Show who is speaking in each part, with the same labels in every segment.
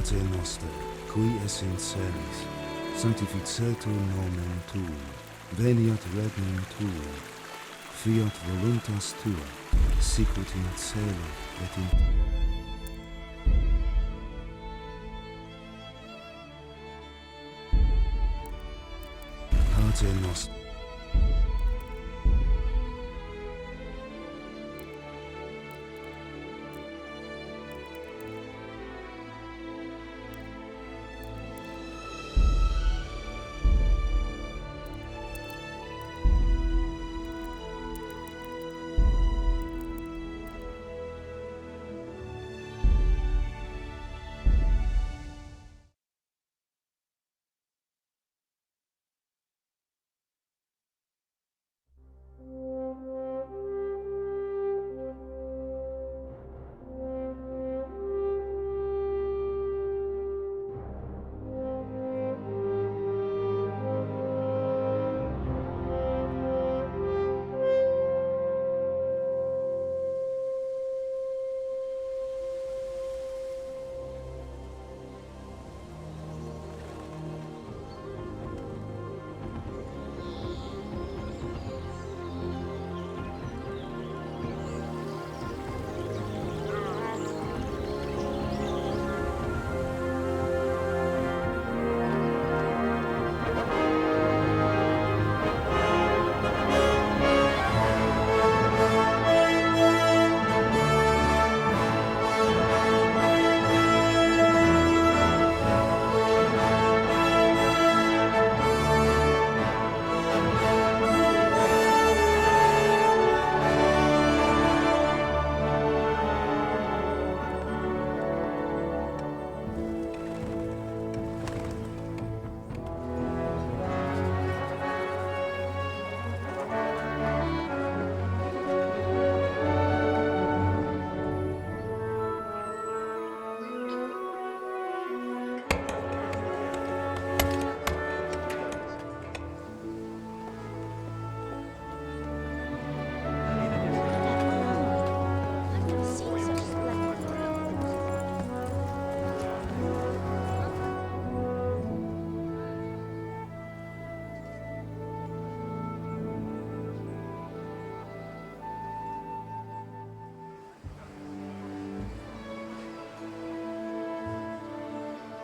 Speaker 1: Pater noster, qui es in celis, sanctificetur nomen tuum, veniat regnum tuum, fiat voluntas tua, sicut in caelo et in terra. Pater noster.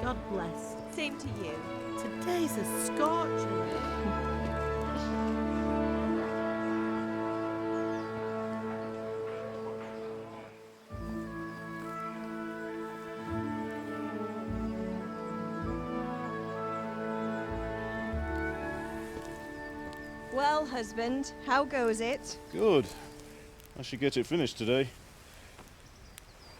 Speaker 2: God bless. Same to you. Today's a scorcher.
Speaker 3: Well, husband, how goes it?
Speaker 4: Good. I should get it finished today.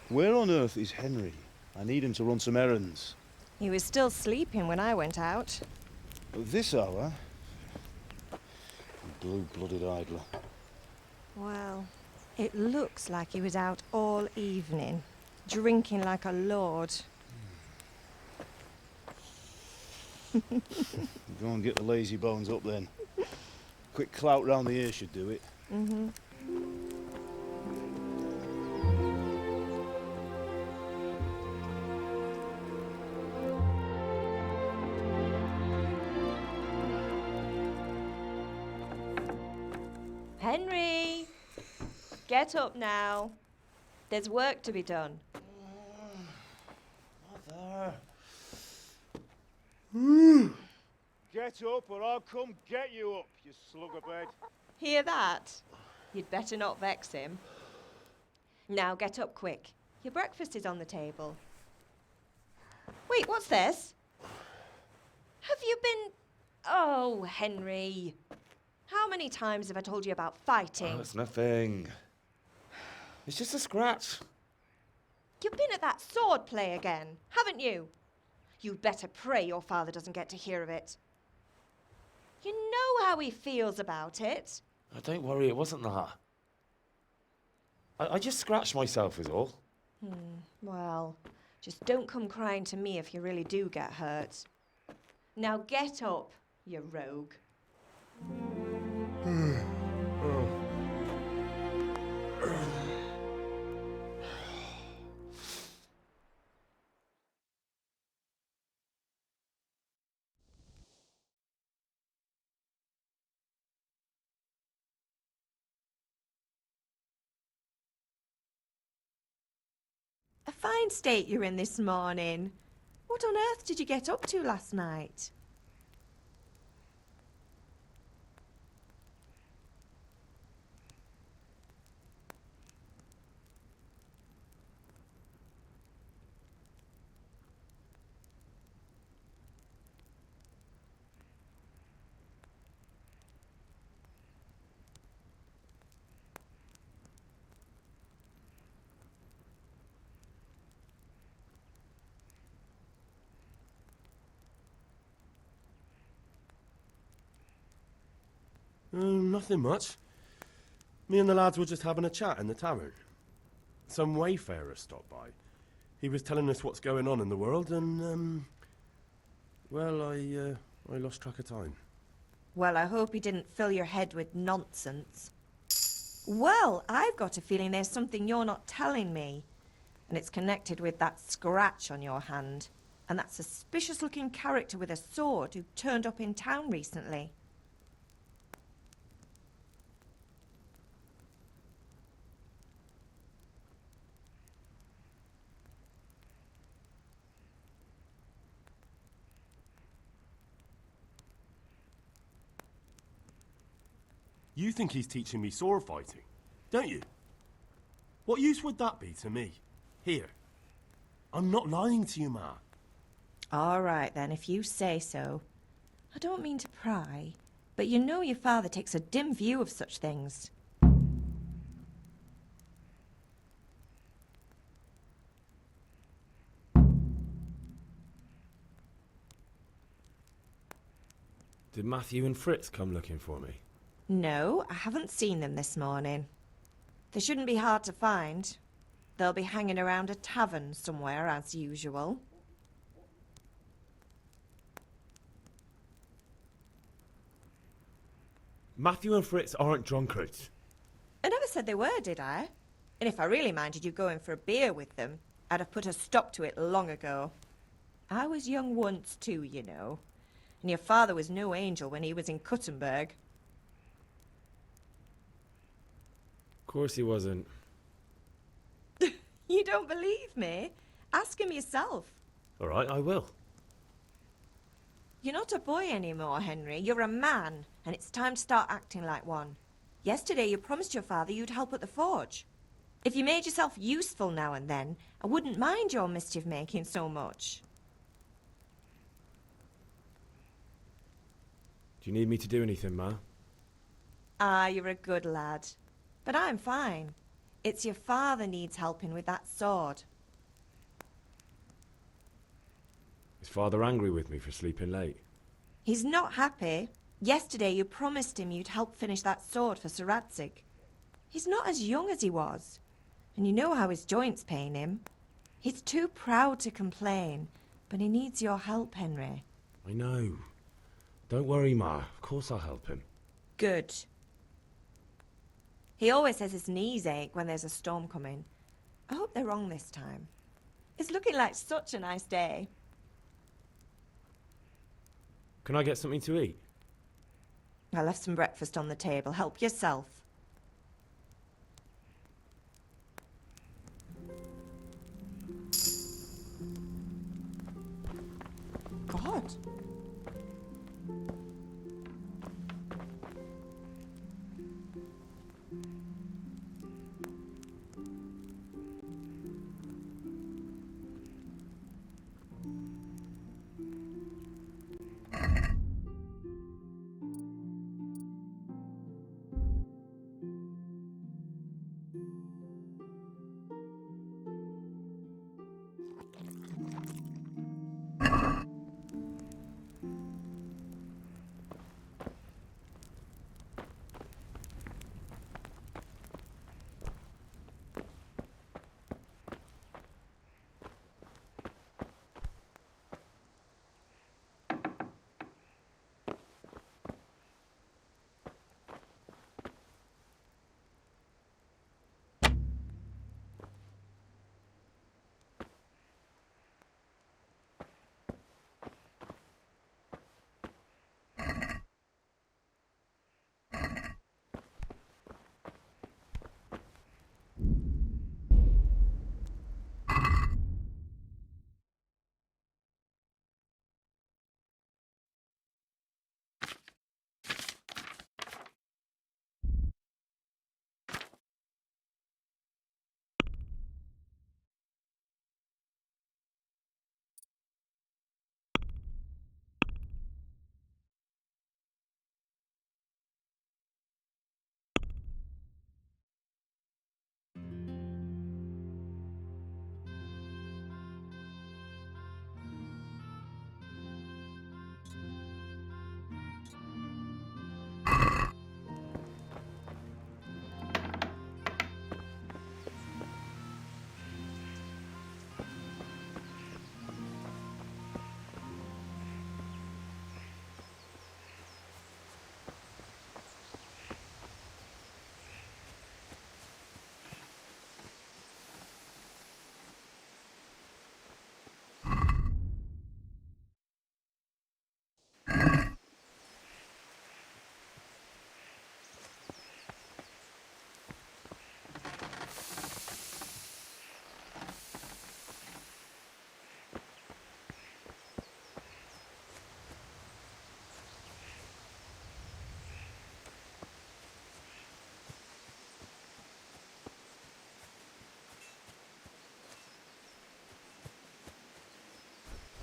Speaker 4: Where on earth is Henry? I need him to run some errands.
Speaker 3: He was still sleeping when I went out.
Speaker 4: At this hour? Blue-blooded idler.
Speaker 3: Well, it looks like he was out all evening, drinking like a lord.
Speaker 4: Go and get the lazy bones up then. Quick clout round the ear should do it.
Speaker 3: Mm-hmm. Henry! Get up now. There's work to be done.
Speaker 4: Mother. Get up or I'll come get you up, you slugabed.
Speaker 3: Hear that? You'd better not vex him. Now get up quick. Your breakfast is on the table. Wait, what's this? Have you been... Oh, Henry. How many times have I told you about fighting?
Speaker 5: Oh, it's nothing. It's just a scratch.
Speaker 3: You've been at that sword play again, haven't you? You'd better pray your father doesn't get to hear of it. You know how he feels about it.
Speaker 5: Oh, don't worry, it wasn't that. I just scratched myself is all.
Speaker 3: Well, just don't come crying to me if you really do get hurt. Now get up, you rogue. A fine state you're in this morning. What on earth did you get up to last night?
Speaker 5: Nothing much. Me and the lads were just having a chat in the tavern. Some wayfarer stopped by. He was telling us what's going on in the world, and well, I lost track of time.
Speaker 3: Well, I hope he didn't fill your head with nonsense. Well, I've got a feeling there's something you're not telling me. And it's connected with that scratch on your hand. And that suspicious-looking character with a sword who turned up in town recently.
Speaker 5: You think he's teaching me sword fighting, don't you? What use would that be to me? Here. I'm not lying to you, Ma.
Speaker 3: All right, then, if you say so. I don't mean to pry, but you know your father takes a dim view of such things.
Speaker 6: Did Matthew and Fritz come looking for me?
Speaker 3: No, I haven't seen them this morning. They shouldn't be hard to find. They'll be hanging around a tavern somewhere, as usual.
Speaker 6: Matthew and Fritz aren't drunkards.
Speaker 3: I never said they were, did I? And if I really minded you going for a beer with them, I'd have put a stop to it long ago. I was young once too, you know. And your father was no angel when he was in Cuttenberg.
Speaker 6: Of course he wasn't.
Speaker 3: You don't believe me? Ask him yourself.
Speaker 6: All right, I will.
Speaker 3: You're not a boy anymore, Henry. You're a man, and it's time to start acting like one. Yesterday you promised your father you'd help at the forge. If you made yourself useful now and then, I wouldn't mind your mischief-making so much.
Speaker 6: Do you need me to do anything, Ma?
Speaker 3: Ah, you're a good lad. But I'm fine. It's your father needs helping with that sword.
Speaker 6: Is Father angry with me for sleeping late?
Speaker 3: He's not happy. Yesterday you promised him you'd help finish that sword for Sir Radzig. He's not as young as he was. And you know how his joints pain him. He's too proud to complain, but he needs your help, Henry.
Speaker 6: I know. Don't worry, Ma. Of course I'll help him.
Speaker 3: Good. He always says his knees ache when there's a storm coming. I hope they're wrong this time. It's looking like such a nice day.
Speaker 6: Can I get something to eat?
Speaker 3: I left some breakfast on the table. Help yourself. God.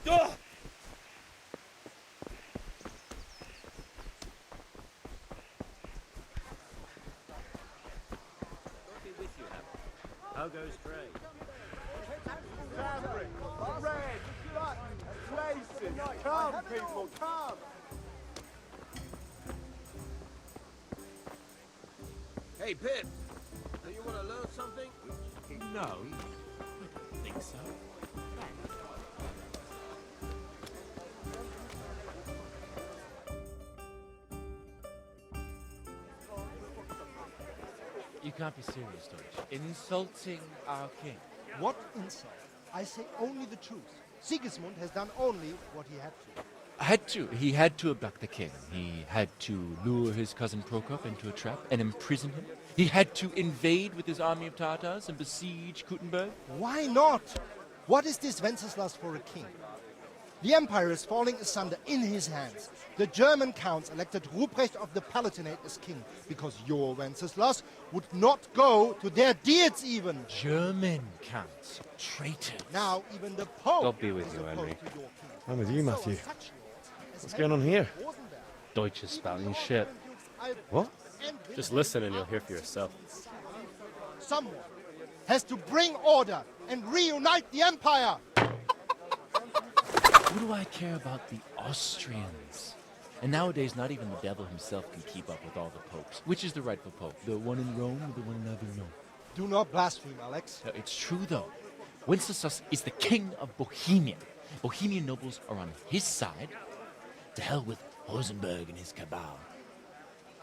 Speaker 7: How goes trade?
Speaker 4: Come, people, come!
Speaker 7: Hey, Pip! Do you want to learn something?
Speaker 6: No, I don't think so. You can't be serious, Deutsch. Insulting our king.
Speaker 8: What insult? I say only the truth. Sigismund has done only what he had to.
Speaker 9: He had to abduct the king. He had to lure his cousin Prokop into a trap and imprison him. He had to invade with his army of Tatars and besiege Kuttenberg.
Speaker 8: Why not? What is this Wenceslas for a king? The empire is falling asunder in his hands. The German counts elected Ruprecht of the Palatinate as king because your Wenceslas would not go to their deeds even.
Speaker 9: German counts. Traitors.
Speaker 8: Now even the Pope
Speaker 10: God be with
Speaker 8: is
Speaker 10: you,
Speaker 8: opposed
Speaker 10: Henry.
Speaker 8: to your king.
Speaker 6: I'm with you,
Speaker 8: So
Speaker 6: Matthew.
Speaker 8: are such lords as
Speaker 6: What's going on here?
Speaker 8: Rosenberg,
Speaker 10: Deutsch is spouting shit.
Speaker 6: What?
Speaker 8: and
Speaker 10: Just listen and you'll hear for yourself.
Speaker 8: Someone has to bring order and reunite the empire.
Speaker 9: What do I care about the Austrians? And nowadays, not even the devil himself can keep up with all the popes. Which is the rightful pope? The one in Rome or the one in Avignon?
Speaker 8: Do not blaspheme, Alex.
Speaker 9: It's true, though. Wenceslas is the king of Bohemia. Bohemian nobles are on his side. To hell with Rosenberg and his cabal.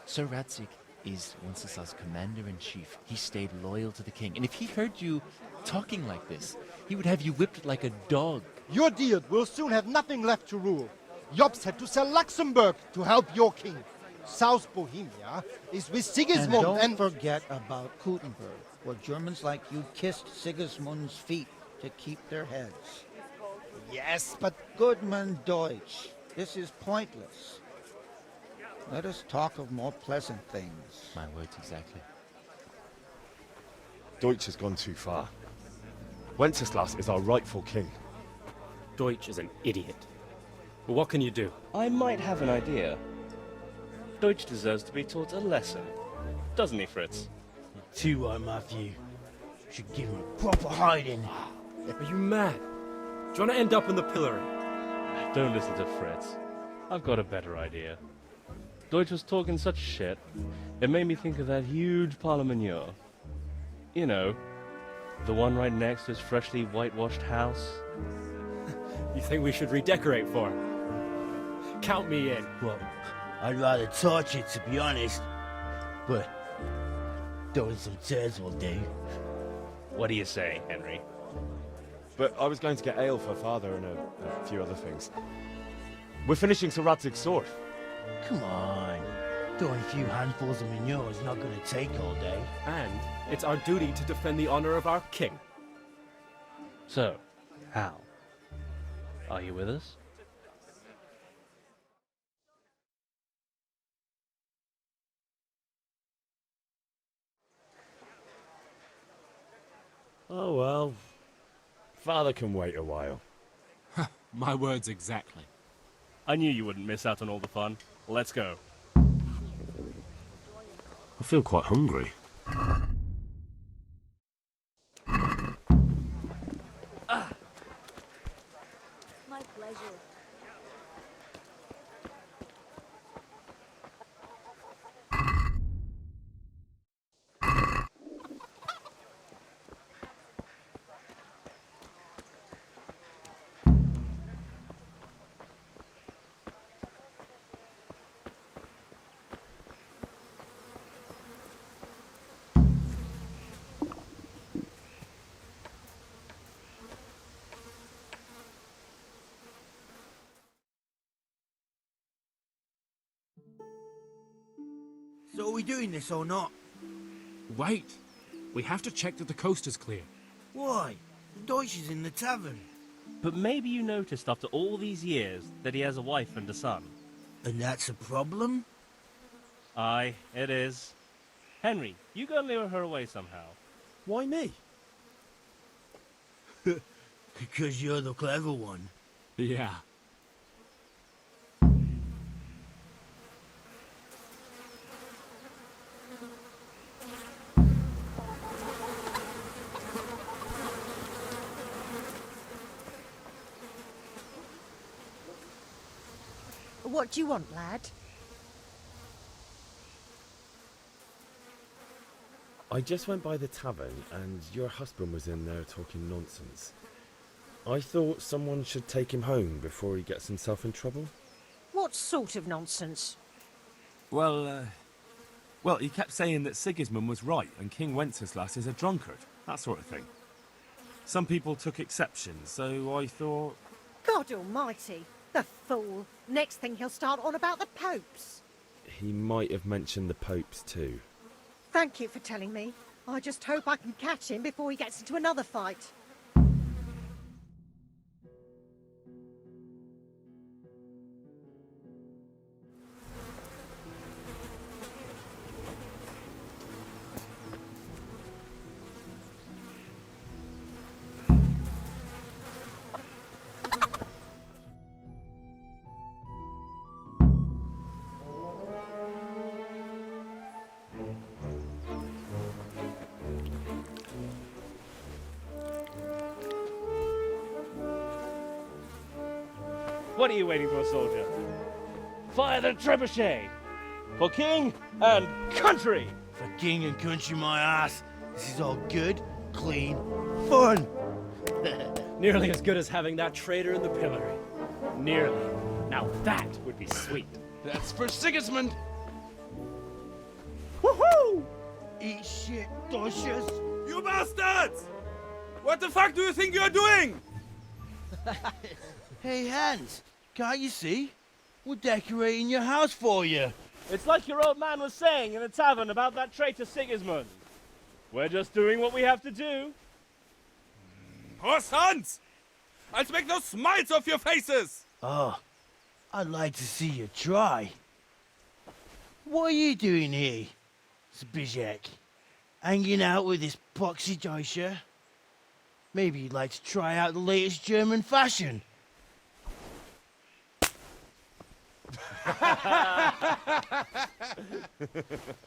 Speaker 9: Sir Radzik is Wenceslas' commander-in-chief. He stayed loyal to the king. And if he heard you talking like this, he would have you whipped like a dog.
Speaker 8: Your deed will soon have nothing left to rule. Jobst had to sell Luxembourg to help your king. South Bohemia is with Sigismund
Speaker 11: And don't forget about Kuttenberg, where Germans like you kissed Sigismund's feet to keep their heads.
Speaker 8: Yes, but
Speaker 11: Goodman Deutsch, this is pointless. Let us talk of more pleasant things.
Speaker 9: My words exactly.
Speaker 5: Deutsch has gone too far. Wenceslas is our rightful king.
Speaker 10: Deutsch is an idiot. But what can you do? I might have an idea. Deutsch deserves to be taught a lesson. Doesn't he, Fritz?
Speaker 6: Too right, Matthew. Should give him a proper hiding.
Speaker 10: Are you mad? Do you want to end up in the pillory? Don't listen to Fritz. I've got a better idea. Deutsch was talking such shit, it made me think of that huge parliament. You know, the one right next to his freshly whitewashed house. You think we should redecorate for him? Count me in.
Speaker 6: Well, I'd rather torch it, to be honest. But throwing some tears will do.
Speaker 10: What do you say, Henry?
Speaker 5: But I was going to get ale for father and a few other things. We're finishing Sir Radzig's sword.
Speaker 6: Come on. Throwing a few handfuls of manure is not going to take all day.
Speaker 10: And it's our duty to defend the honor of our king. So, Hal, are you with us?
Speaker 5: Oh well. Father can wait a while.
Speaker 12: My words exactly.
Speaker 10: I knew you wouldn't miss out on all the fun. Let's go.
Speaker 6: I feel quite hungry.
Speaker 2: My pleasure.
Speaker 6: So are we doing this or not?
Speaker 12: Wait. We have to check that the coast is clear.
Speaker 6: Why? The Deutsch is in the tavern.
Speaker 10: But maybe you noticed after all these years that he has a wife and a son.
Speaker 6: And that's a problem?
Speaker 10: Aye, it is. Henry, you go and lure her away somehow.
Speaker 5: Why me?
Speaker 6: Because you're the clever one.
Speaker 12: Yeah.
Speaker 2: What do you want, lad?
Speaker 5: I just went by the tavern and your husband was in there talking nonsense. I thought someone should take him home before he gets himself in trouble.
Speaker 2: What sort of nonsense?
Speaker 12: Well, he kept saying that Sigismund was right and King Wenceslas is a drunkard, that sort of thing. Some people took exception, so I thought...
Speaker 2: God almighty, the fool. Next thing he'll start on about the popes.
Speaker 5: He might have mentioned the popes too.
Speaker 2: Thank you for telling me. I just hope I can catch him before he gets into another fight.
Speaker 10: What are you waiting for, soldier? Fire the trebuchet! For king and country!
Speaker 6: For king and country, my ass. This is all good, clean, fun.
Speaker 13: Nearly as good as having that traitor in the pillory. Nearly. Now that would be sweet.
Speaker 7: That's for Sigismund.
Speaker 6: Woohoo! Eat shit, doshes.
Speaker 7: You bastards! What the fuck do you think you're doing?
Speaker 6: Hey, Hans, can't you see? We're decorating your house for you.
Speaker 10: It's like your old man was saying in the tavern about that traitor Sigismund. We're just doing what we have to do.
Speaker 7: Horse Hans! I'll make those smiles off your faces!
Speaker 6: Oh, I'd like to see you try. What are you doing here, Zbyszek? Hanging out with this poxy Deutscher? Maybe you'd like to try out the latest German fashion.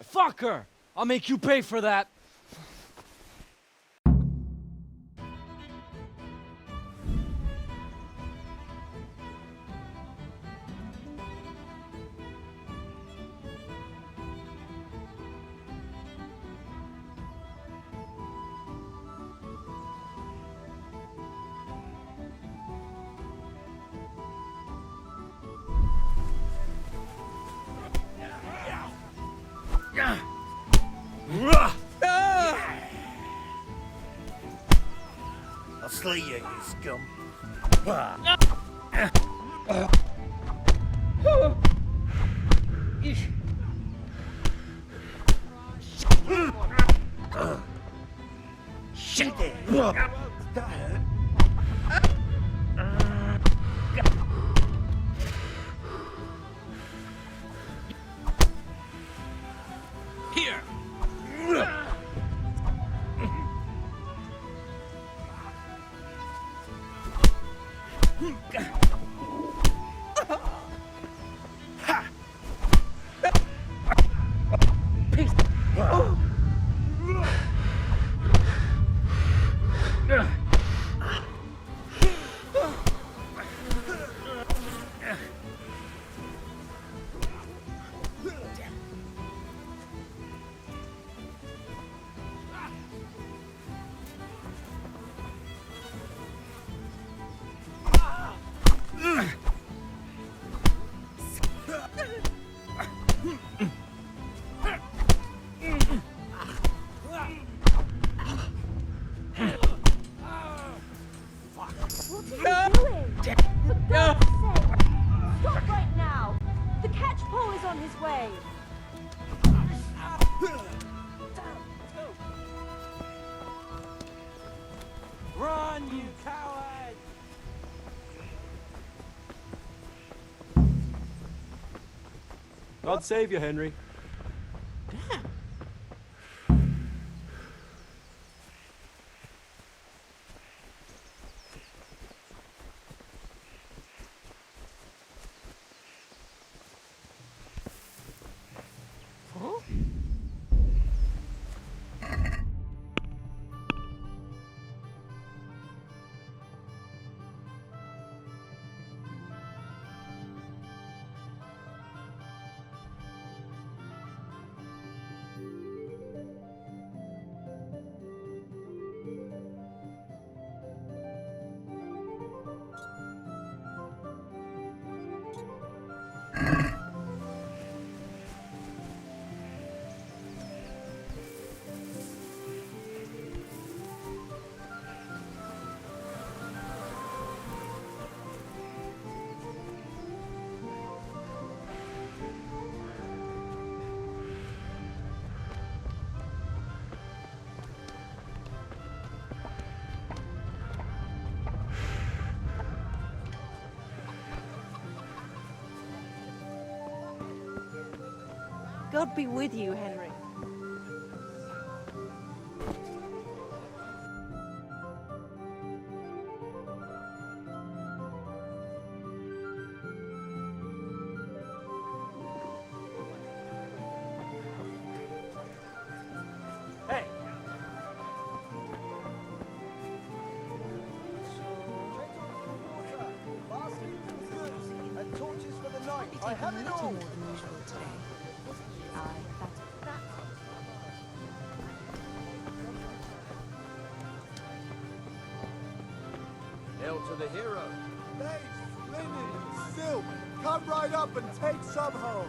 Speaker 13: Fuck her! I'll make you pay for that.
Speaker 6: I'll slay you, you scum. Shit it! That hurt.
Speaker 7: Here!
Speaker 13: Run, you coward! God save you, Henry.
Speaker 2: God be with you, Henry.
Speaker 13: Hey!
Speaker 8: And torches for the night.
Speaker 2: I have it all. More than usual today. Aye, that's
Speaker 14: Hail to the hero.
Speaker 4: Lace, linen, silk. Come right up and take some home.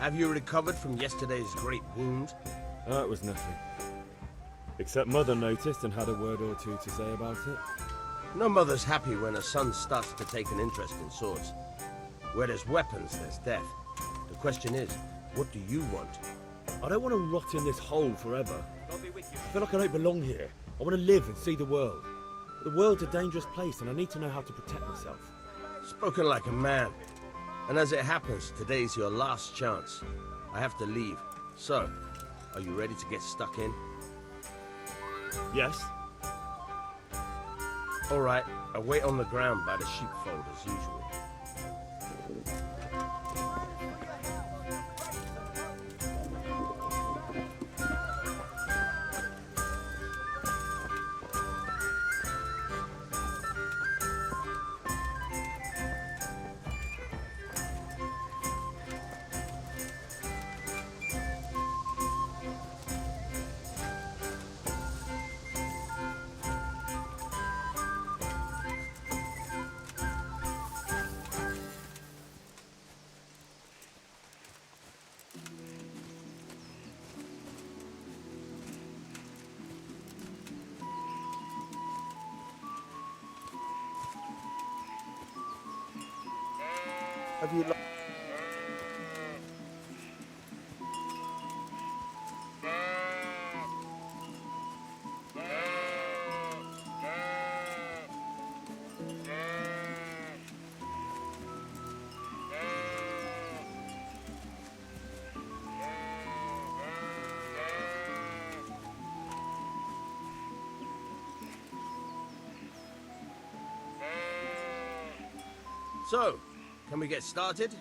Speaker 14: Have you recovered from yesterday's great wound?
Speaker 12: It was nothing. Except Mother noticed and had a word or two to say about it.
Speaker 14: No mother's happy when her son starts to take an interest in swords. Where there's weapons, there's death. The question is, what do you want?
Speaker 15: I don't want to rot in this hole forever. I feel like I don't belong here. I want to live and see the world. The world's a dangerous place and I need to know how to protect myself.
Speaker 14: Spoken like a man. And as it happens, today's your last chance. I have to leave. So, are you ready to get stuck in?
Speaker 15: Yes.
Speaker 14: All right, I'll wait on the ground by the sheepfold as usual.
Speaker 8: Have you
Speaker 14: So, can we get started?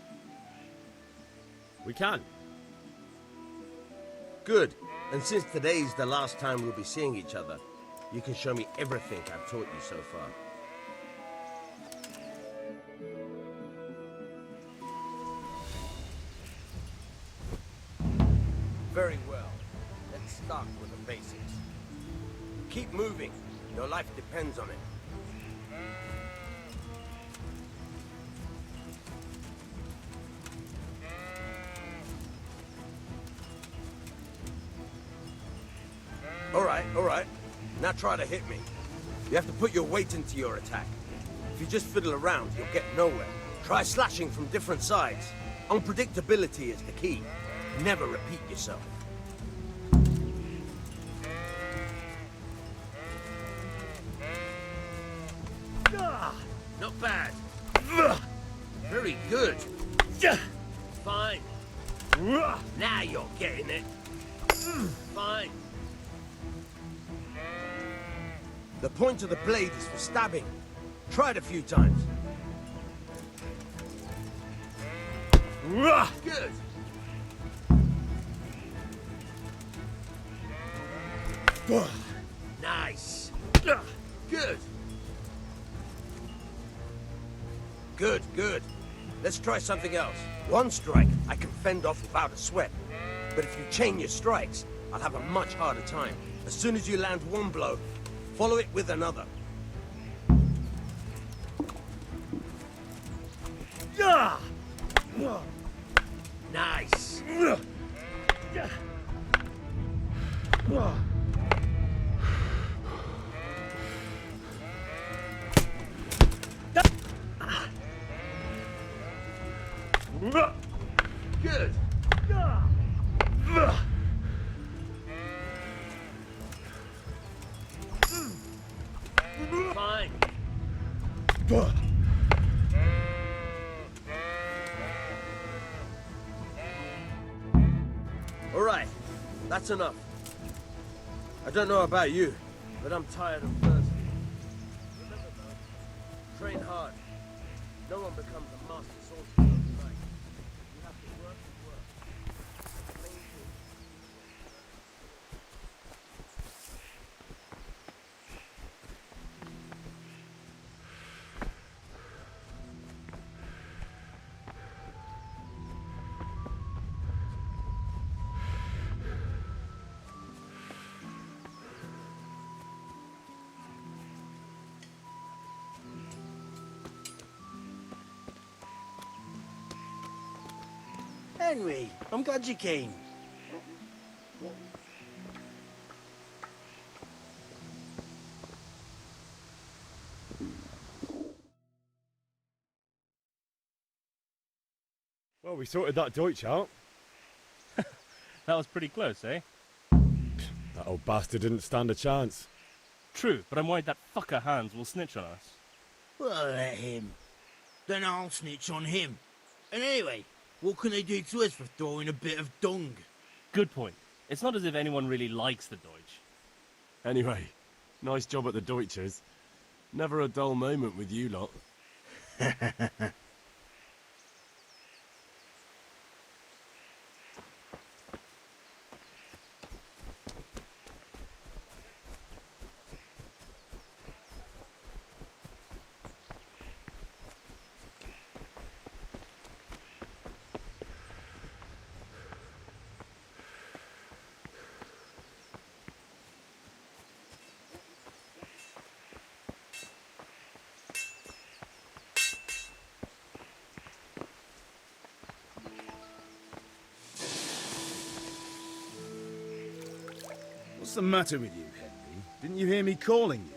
Speaker 15: We can.
Speaker 14: Good. And since today's the last time we'll be seeing each other, you can show me everything I've taught you so far. Very well. Let's start with the basics. Keep moving. Your life depends on it. All right. Now try to hit me. You have to put your weight into your attack. If you just fiddle around, you'll get nowhere. Try slashing from different sides. Unpredictability is the key. Never repeat yourself. Not bad. Very good. Fine. Now you're getting it. Fine. The point of the blade is for stabbing. Try it a few times. Good. Nice. Good. Good. Let's try something else. One strike I can fend off without a sweat. But if you chain your strikes, I'll have a much harder time. As soon as you land one blow, follow it with another. Nice. Good. Fine. All right, that's enough. I don't know about you, but I'm tired and thirsty. Remember though, train hard. No one becomes a master swordsman overnight. You have to work and work. Painful.
Speaker 6: Henry, I'm glad you came.
Speaker 5: Well, we sorted that Deutsch out.
Speaker 10: That was pretty close, eh?
Speaker 5: That old bastard didn't stand a chance.
Speaker 10: True, but I'm worried that fucker Hans will snitch on us.
Speaker 6: Well, let him. Then I'll snitch on him. And anyway, what can they do to us for throwing a bit of dung?
Speaker 10: Good point. It's not as if anyone really likes the Deutsch.
Speaker 5: Anyway, nice job at the Deutschers. Never a dull moment with you lot.
Speaker 16: What's the matter with you, Henry? Didn't you hear me calling you?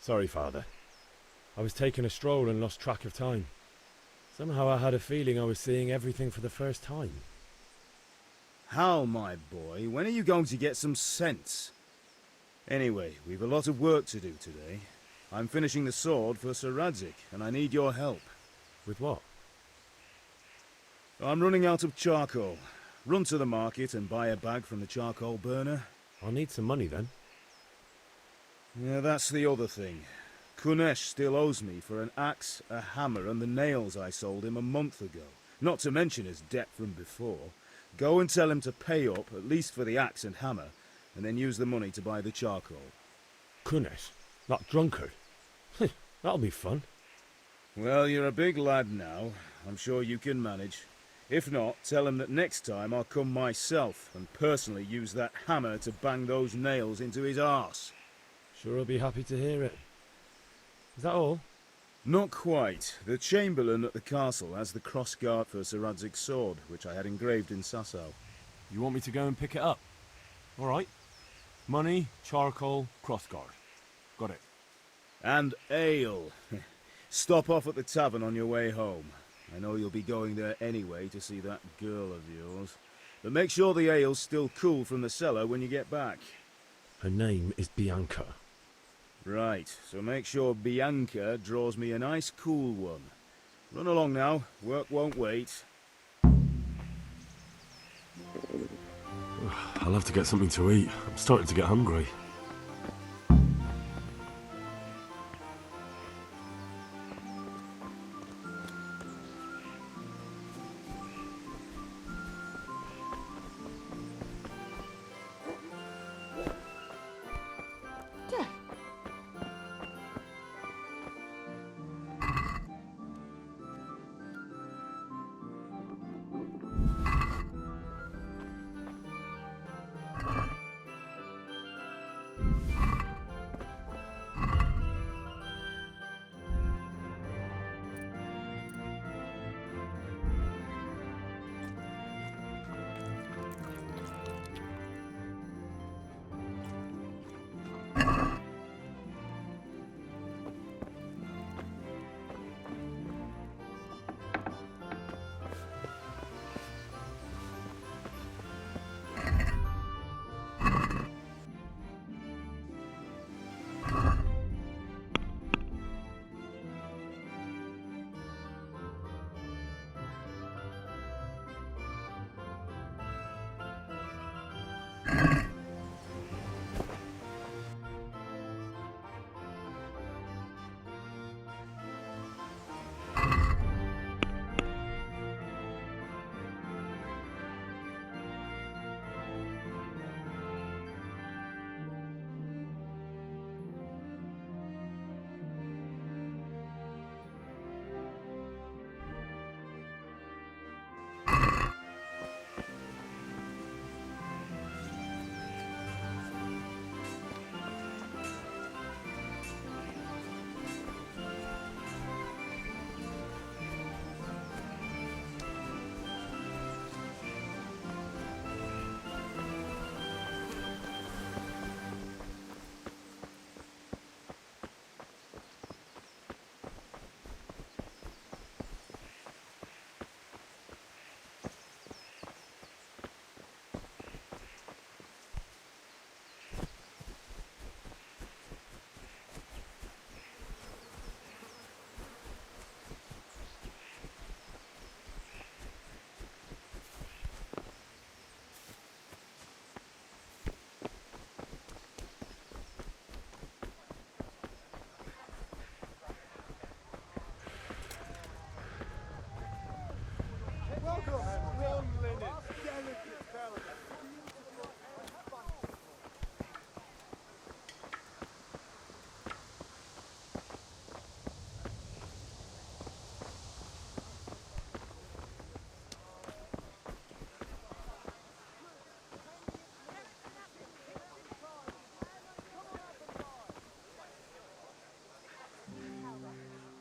Speaker 5: Sorry, Father. I was taking a stroll and lost track of time. Somehow I had a feeling I was seeing everything for the first time.
Speaker 16: How, my boy? When are you going to get some sense? Anyway, we've a lot of work to do today. I'm finishing the sword for Sir Radzig, and I need your help.
Speaker 5: With what?
Speaker 16: I'm running out of charcoal. Run to the market and buy a bag from the charcoal burner.
Speaker 5: I'll need some money then.
Speaker 16: Yeah, that's the other thing. Kunesh still owes me for an axe, a hammer, and the nails I sold him a month ago. Not to mention his debt from before. Go and tell him to pay up, at least for the axe and hammer, and then use the money to buy the charcoal.
Speaker 5: Kunesh? That drunkard? That'll be fun.
Speaker 16: Well, you're a big lad now. I'm sure you can manage. If not, tell him that next time I'll come myself and personally use that hammer to bang those nails into his arse.
Speaker 5: Sure I'll be happy to hear it. Is that all?
Speaker 16: Not quite. The Chamberlain at the castle has the cross-guard for Sir Radzig's sword, which I had engraved in Sasau.
Speaker 12: You want me to go and pick it up? All right. Money, charcoal, crossguard. Got it.
Speaker 16: And ale. Stop off at the tavern on your way home. I know you'll be going there anyway to see that girl of yours. But make sure the ale's still cool from the cellar when you get back.
Speaker 5: Her name is Bianca.
Speaker 16: Right, so make sure Bianca draws me a nice cool one. Run along now, work won't wait.
Speaker 5: I'll have to get something to eat. I'm starting to get hungry.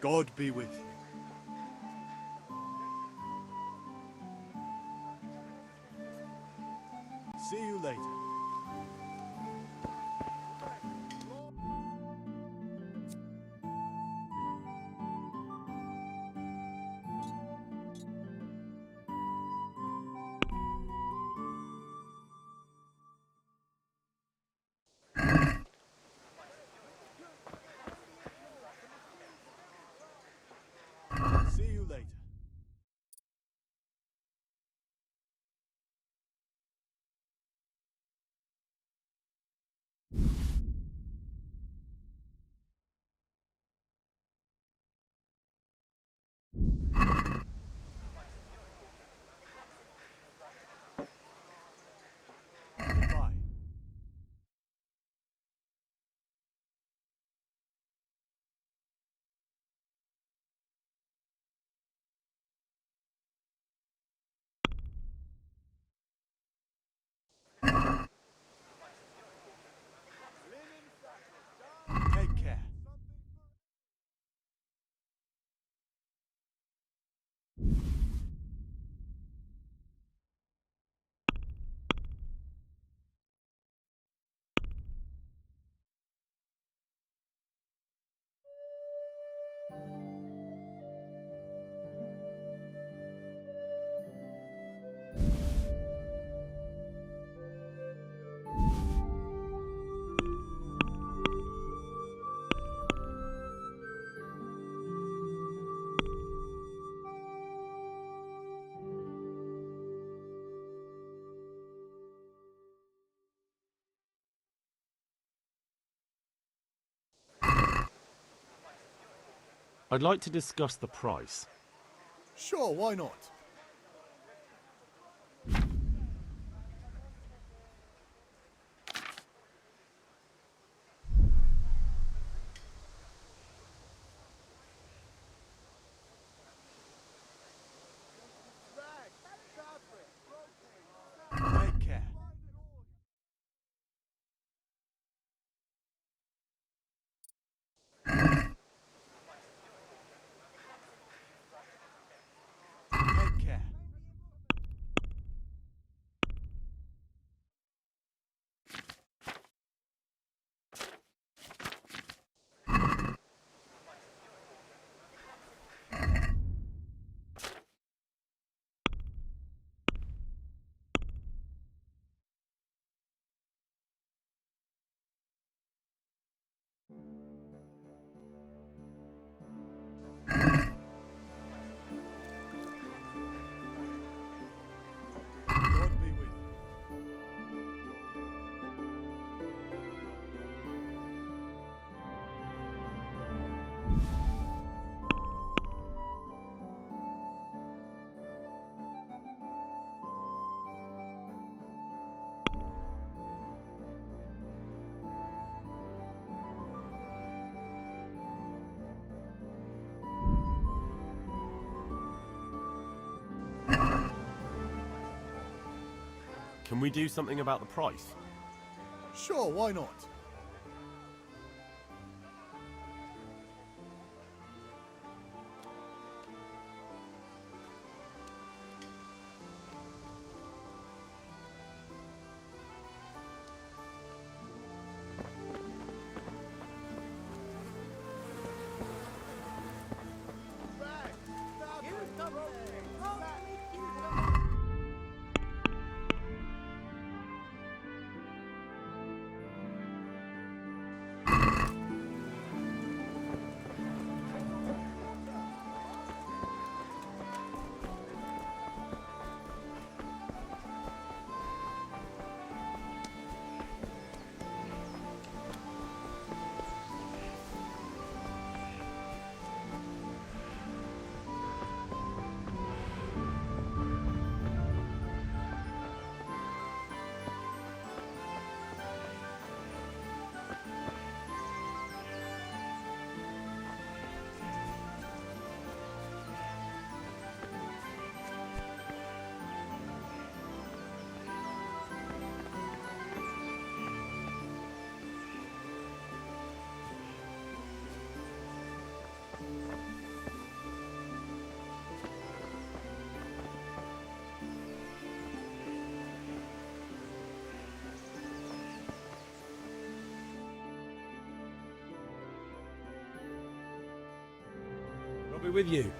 Speaker 4: God be with you. See you later. See you later. Goodbye. Take care.
Speaker 12: I'd like to discuss the price.
Speaker 17: Sure, why not? Take care. Take care. God be with you.
Speaker 12: Can we do something about the price?
Speaker 17: Sure, why not?
Speaker 15: I'll be with you.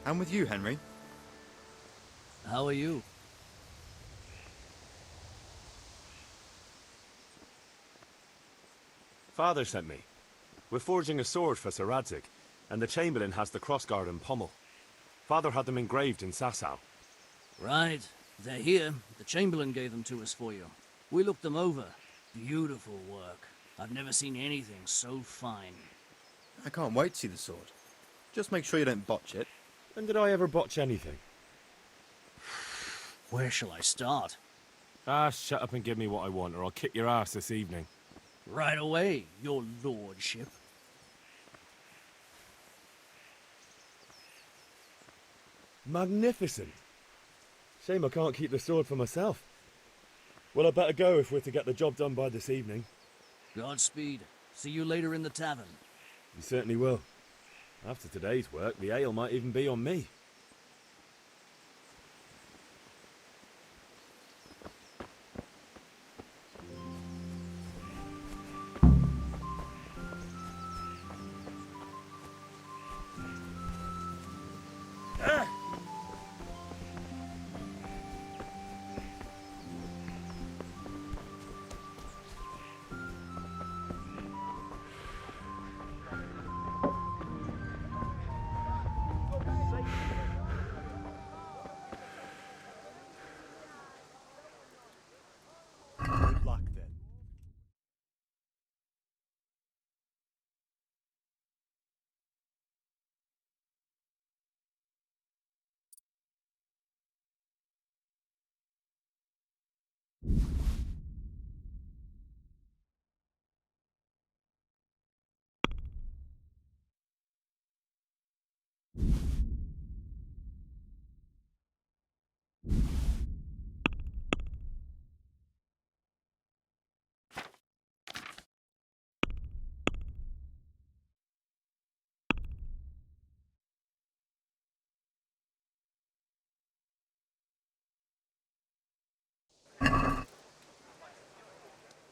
Speaker 18: And with you, Henry.
Speaker 19: How are you?
Speaker 12: Father sent me. We're forging a sword for Sir Radzig, and the Chamberlain has the crossguard and pommel. Father had them engraved in Sasau.
Speaker 19: Right. They're here. The Chamberlain gave them to us for you. We looked them over. Beautiful work. I've never seen anything so fine.
Speaker 18: I can't wait to see the sword. Just make sure you don't botch it.
Speaker 12: When did I ever botch anything?
Speaker 19: Where shall I start?
Speaker 12: Ah, shut up and give me what I want, or I'll kick your ass this evening.
Speaker 19: Right away, your lordship.
Speaker 15: Magnificent. Shame I can't keep the sword for myself. Well, I better go if we're to get the job done by this evening.
Speaker 19: Godspeed. See you later in the tavern.
Speaker 15: You certainly will. After today's work, the ale might even be on me.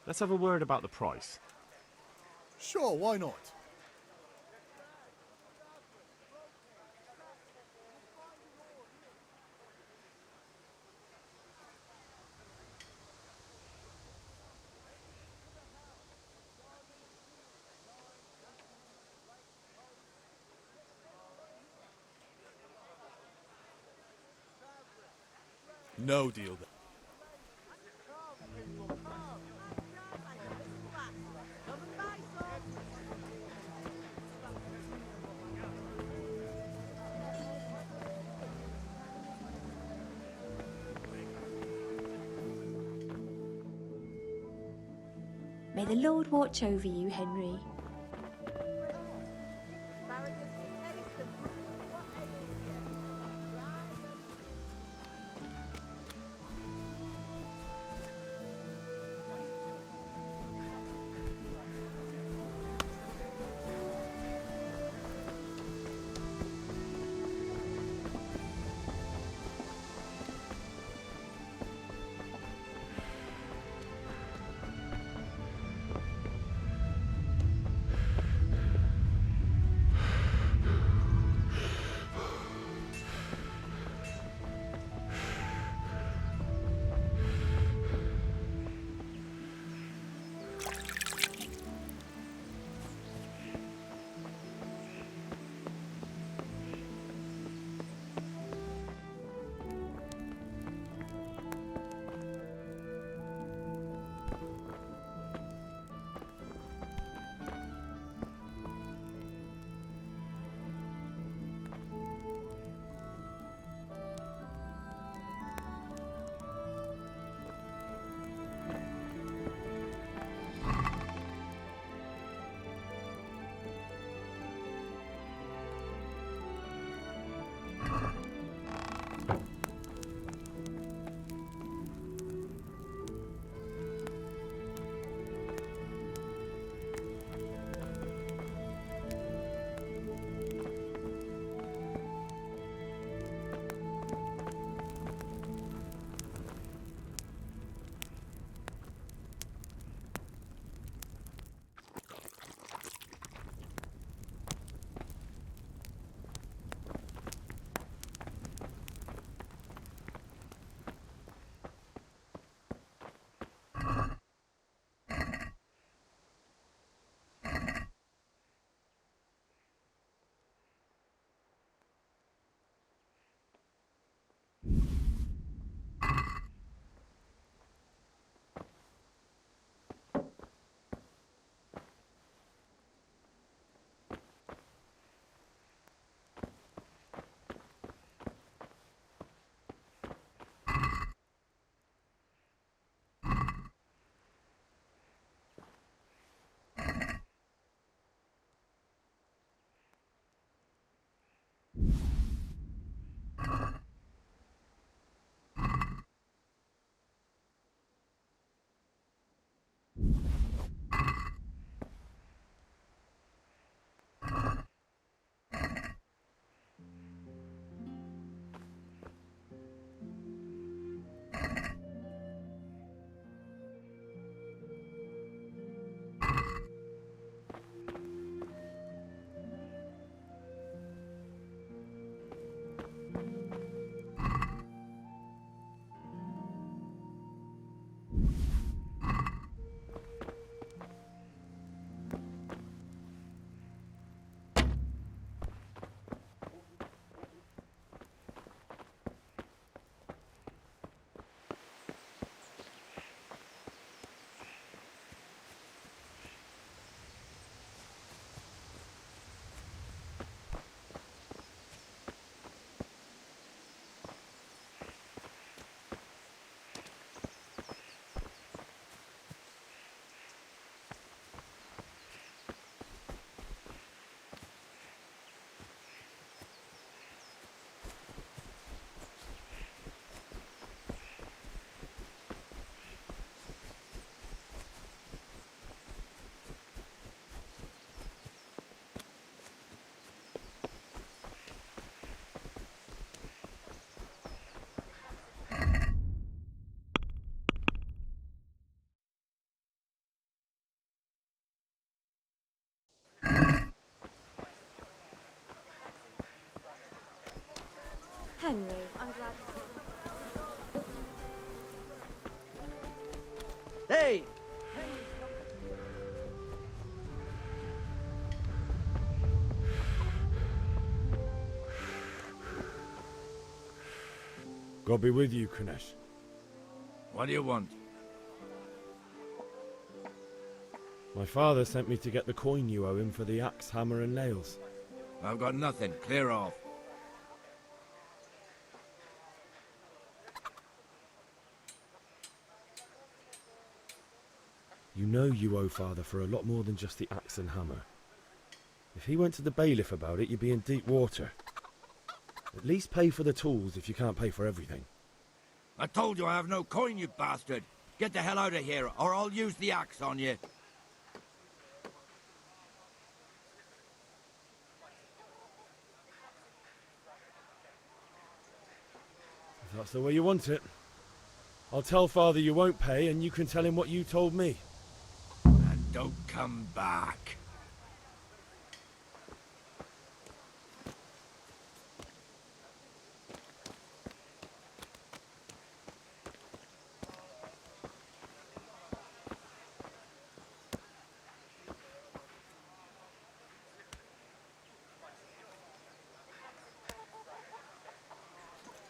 Speaker 12: Let's have a word about the price.
Speaker 17: Sure, why not?
Speaker 7: No deal then.
Speaker 20: May the Lord watch over you, Henry. Henry, I'm glad.
Speaker 19: Hey!
Speaker 5: God be with you, Kunesh.
Speaker 7: What do you want?
Speaker 5: My father sent me to get the coin you owe him for the axe, hammer, and nails.
Speaker 7: I've got nothing. Clear off.
Speaker 5: You know you owe father for a lot more than just the axe and hammer. If he went to the bailiff about it, you'd be in deep water. At least pay for the tools if you can't pay for everything.
Speaker 7: I told you I have no coin, you bastard. Get the hell out of here, or I'll use the axe on you.
Speaker 5: If that's the way you want it. I'll tell father you won't pay, and you can tell him what you told me.
Speaker 7: And don't come back.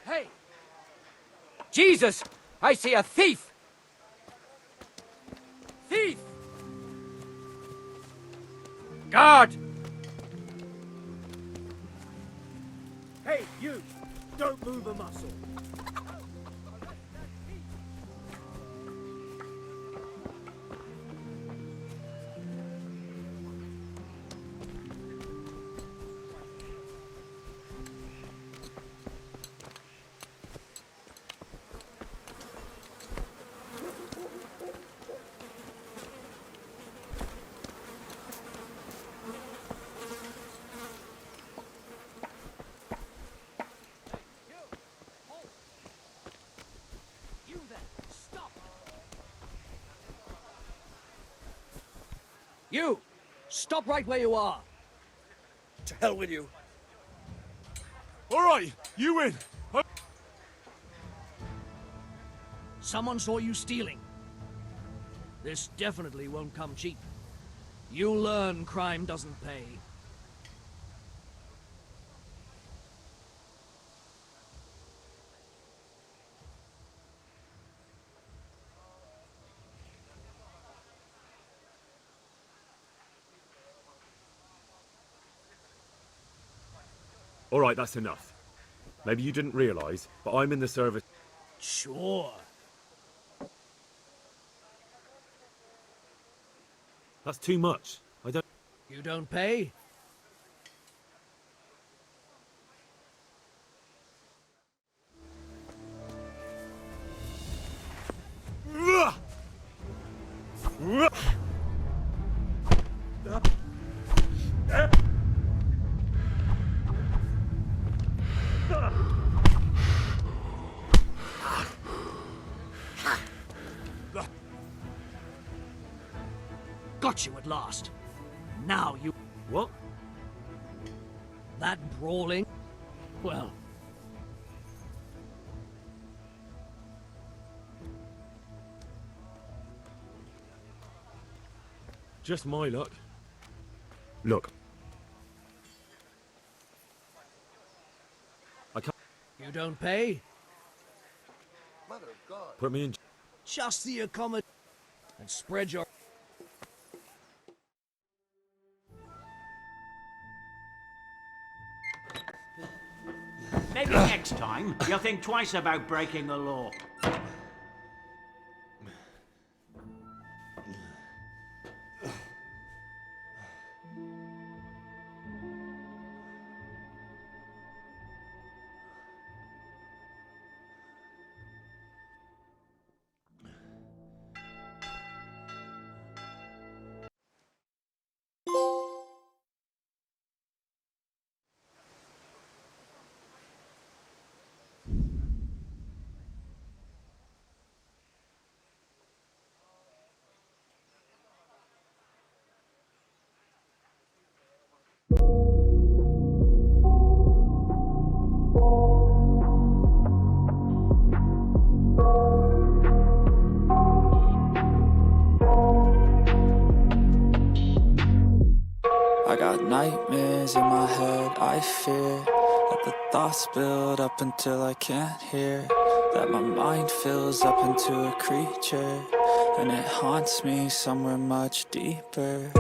Speaker 14: Hey! Jesus! I see a thief! Thief! Guard!
Speaker 15: Hey, you! Don't move a muscle.
Speaker 19: You! Stop right where you are!
Speaker 15: To hell with you.
Speaker 7: All right, you win.
Speaker 19: Someone saw you stealing. This definitely won't come cheap. You'll learn crime doesn't pay.
Speaker 5: All right, that's enough. Maybe you didn't realise, but I'm in the service.
Speaker 19: Sure.
Speaker 5: That's too much. I don't...
Speaker 19: You don't pay? Got you at last. Now you...
Speaker 5: What?
Speaker 19: That brawling? Well...
Speaker 5: Just my luck. Look. I can't...
Speaker 19: You don't pay?
Speaker 14: Mother of God.
Speaker 5: Put me in...
Speaker 19: Just the accommodation and spread your...
Speaker 21: Maybe next time you'll think twice about breaking the law.
Speaker 1: I got nightmares in my head, I fear that the thoughts build up until I can't hear, that my mind fills up into a creature, and it haunts me somewhere much deeper.